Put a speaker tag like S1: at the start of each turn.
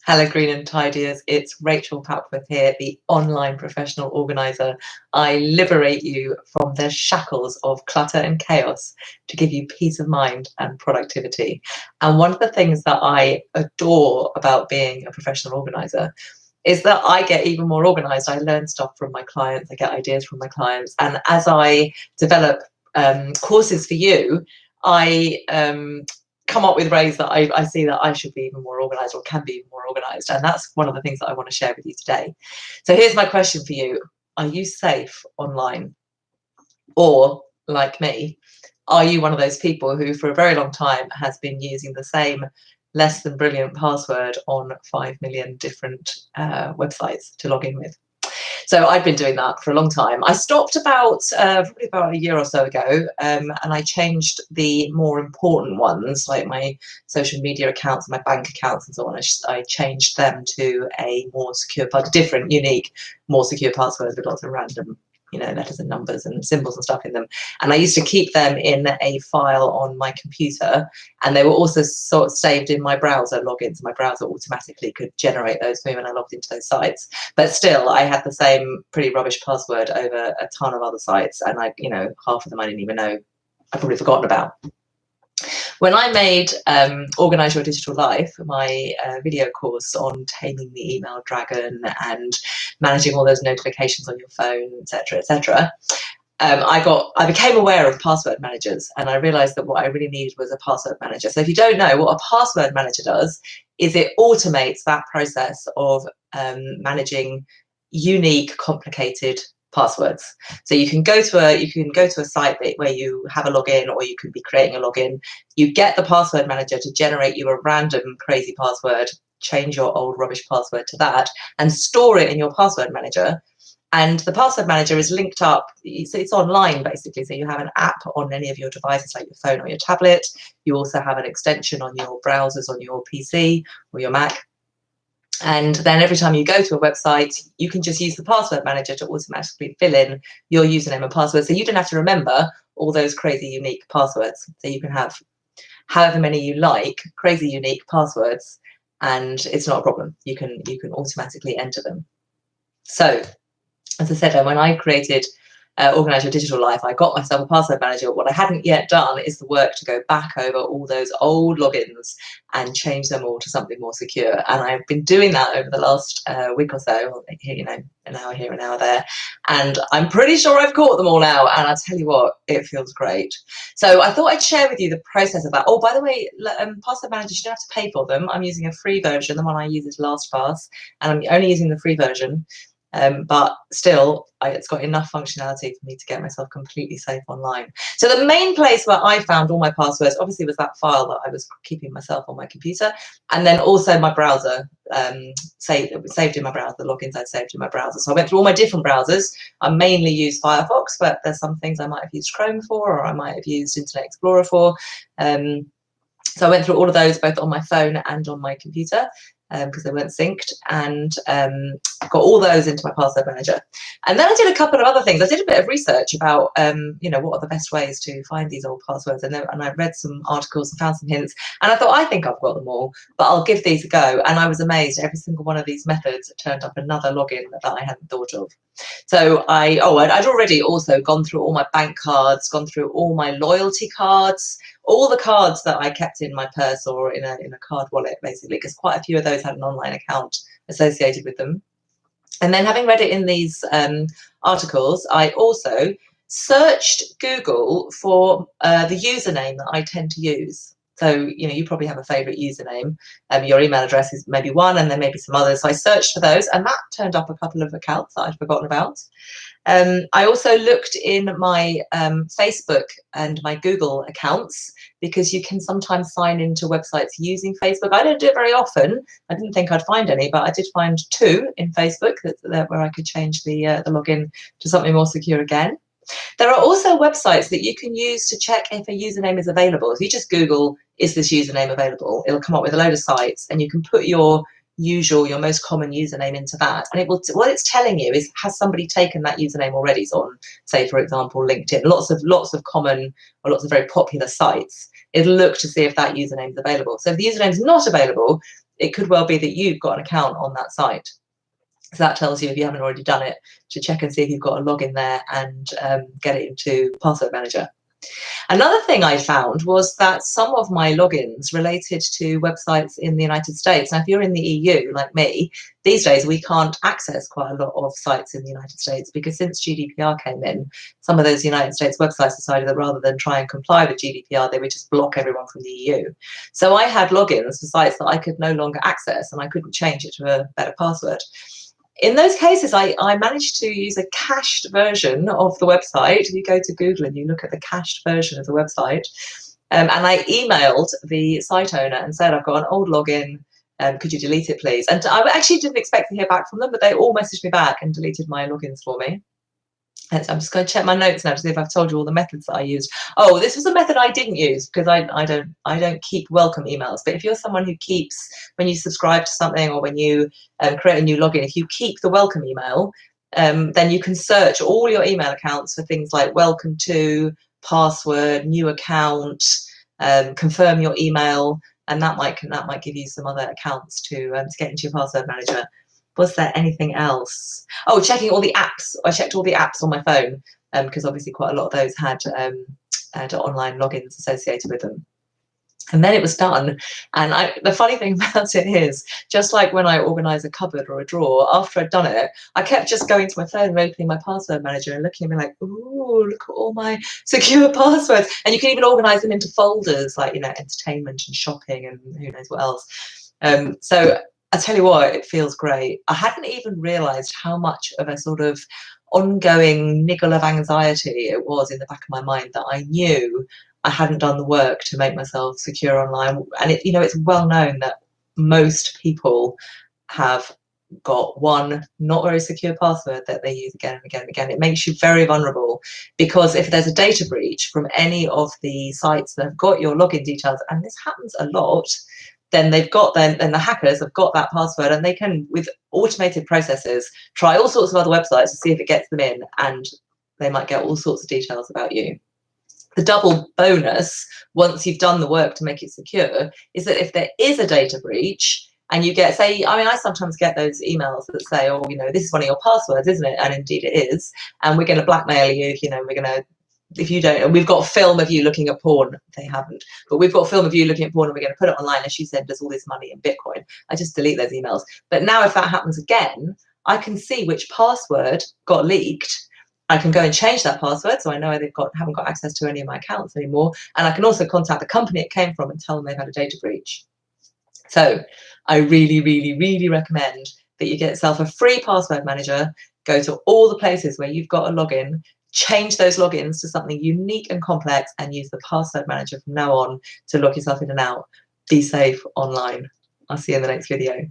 S1: Hello, Green and Tidiers. It's Rachel Papworth here, the online professional organizer. I liberate you from the shackles of clutter and chaos to give you peace of mind and productivity. And one of the things that I adore about being a professional organizer is that I get even more organized. I learn stuff from my clients, I get ideas from my clients. And as I develop courses for you, I come up with ways that I see that I should be even more organized or can be even more organized. And that's one of the things that I want to share with you today. So here's my question for you. Are you safe online? Or, like me, are you one of those people who for a very long time has been using the same less than brilliant password on 5 million different websites to log in with? So I've been doing that for a long time. I stopped probably about a year or so ago, and I changed the more important ones, like my social media accounts, my bank accounts, and so on. I changed them to a more secure, different, unique, more secure passwords with lots of random, letters and numbers and symbols and stuff in them. And I used to keep them in a file on my computer, and they were also sort of saved in my browser logins. My browser automatically could generate those for me when I logged into those sites. But still, I had the same pretty rubbish password over a ton of other sites, and half of them I didn't even know. I'd probably forgotten about. When I made Organize Your Digital Life, my video course on taming the email dragon and managing all those notifications on your phone, etc., I became aware of password managers, and I realized that what I really needed was a password manager. So if you don't know, what a password manager does is it automates that process of managing unique, complicated passwords. So you can go to a site where you have a login, or you could be creating a login. You get the password manager to generate you a random crazy password, change your old rubbish password to that, and store it in your password manager. And the password manager is linked up, so it's online basically. So you have an app on any of your devices, like your phone or your tablet. You also have an extension on your browsers on your PC or your Mac. And then every time you go to a website, you can just use the password manager to automatically fill in your username and password. So you don't have to remember all those crazy unique passwords. So you can have however many you like, crazy unique passwords, and it's not a problem. You can automatically enter them. So, as I said, when I created Organize Your Digital Life, I got myself a password manager. What I hadn't yet done is the work to go back over all those old logins and change them all to something more secure. And I've been doing that over the last week or so, an hour here, an hour there. And I'm pretty sure I've caught them all now. And I tell you what, it feels great. So I thought I'd share with you the process of that. Oh, by the way, password managers, you don't have to pay for them. I'm using a free version. The one I use is LastPass, and I'm only using the free version. But still, it's got enough functionality for me to get myself completely safe online. So the main place where I found all my passwords obviously was that file that I was keeping myself on my computer, and then also my browser, saved in my browser, the logins I'd saved in my browser. So I went through all my different browsers. I mainly use Firefox, but there's some things I might have used Chrome for, or I might have used Internet Explorer for. So I went through all of those, both on my phone and on my computer, because they weren't synced, and got all those into my password manager. And then I did a couple of other things. I did a bit of research about, what are the best ways to find these old passwords, and I read some articles and found some hints, and I thought, I think I've got them all, but I'll give these a go. And I was amazed. Every single one of these methods turned up another login that I hadn't thought of. So I'd already also gone through all my bank cards, gone through all my loyalty cards, all the cards that I kept in my purse or in a card wallet, basically, because quite a few of those had an online account associated with them. And then, having read it in these articles, I also searched Google for the username that I tend to use. So, you probably have a favorite username. Your email address is maybe one, and then maybe some others. So I searched for those, and that turned up a couple of accounts that I'd forgotten about. I also looked in my Facebook and my Google accounts, because you can sometimes sign into websites using Facebook. I don't do it very often. I didn't think I'd find any, but I did find 2 in Facebook where I could change the login to something more secure again. There are also websites that you can use to check if a username is available. If you just Google, is this username available? It'll come up with a load of sites, and you can put your most common username into that, and what it's telling you is, has somebody taken that username already? So on, say, for example, LinkedIn, lots of common or lots of very popular sites, it'll look to see if that username is available. So if the username is not available, it could well be that you've got an account on that site. So that tells you, if you haven't already done it, to check and see if you've got a login there and get it into Password Manager. Another thing I found was that some of my logins related to websites in the United States. Now, if you're in the EU, like me, these days we can't access quite a lot of sites in the United States, because since GDPR came in, some of those United States websites decided that rather than try and comply with GDPR, they would just block everyone from the EU. So I had logins for sites that I could no longer access, and I couldn't change it to a better password. In those cases, I managed to use a cached version of the website. You go to Google and you look at the cached version of the website, and I emailed the site owner and said, I've got an old login, could you delete it, please? And I actually didn't expect to hear back from them, but they all messaged me back and deleted my logins for me. And so I'm just going to check my notes now to see if I've told you all the methods that I used. Oh, this was a method I didn't use, because I don't keep welcome emails. But if you're someone who keeps, when you subscribe to something or when you create a new login, if you keep the welcome email, then you can search all your email accounts for things like welcome to, password, new account, confirm your email, and that might give you some other accounts to get into your password manager. Was there anything else? Oh, checking all the apps. I checked all the apps on my phone, because obviously quite a lot of those had online logins associated with them. And then it was done. And the funny thing about it is, just like when I organise a cupboard or a drawer, after I'd done it, I kept just going to my phone and opening my password manager and looking at me like, ooh, look at all my secure passwords. And you can even organise them into folders, like, entertainment and shopping and who knows what else. So I tell you what, it feels great. I hadn't even realised how much of a sort of ongoing niggle of anxiety it was in the back of my mind, that I knew I hadn't done the work to make myself secure online. And it's well known that most people have got one not very secure password that they use again and again and again. It makes you very vulnerable, because if there's a data breach from any of the sites that have got your login details, and this happens a lot, then then the hackers have got that password, and they can, with automated processes, try all sorts of other websites to see if it gets them in, and they might get all sorts of details about you. The double bonus, once you've done the work to make it secure, is that if there is a data breach and you get, I sometimes get those emails that say, oh, this is one of your passwords, isn't it? And indeed it is. And we're going to blackmail you, we're going to, if you don't, and we've got film of you looking at porn. They haven't, but we've got film of you looking at porn, and we're going to put it online, and she sent us all this money in Bitcoin. I just delete those emails. But now if that happens again, I can see which password got leaked. I can go and change that password, so I know haven't got access to any of my accounts anymore. And I can also contact the company it came from and tell them they've had a data breach. So I really, really, really recommend that you get yourself a free password manager, go to all the places where you've got a login, change those logins to something unique and complex, and use the password manager from now on to log yourself in and out. Be safe online. I'll see you in the next video.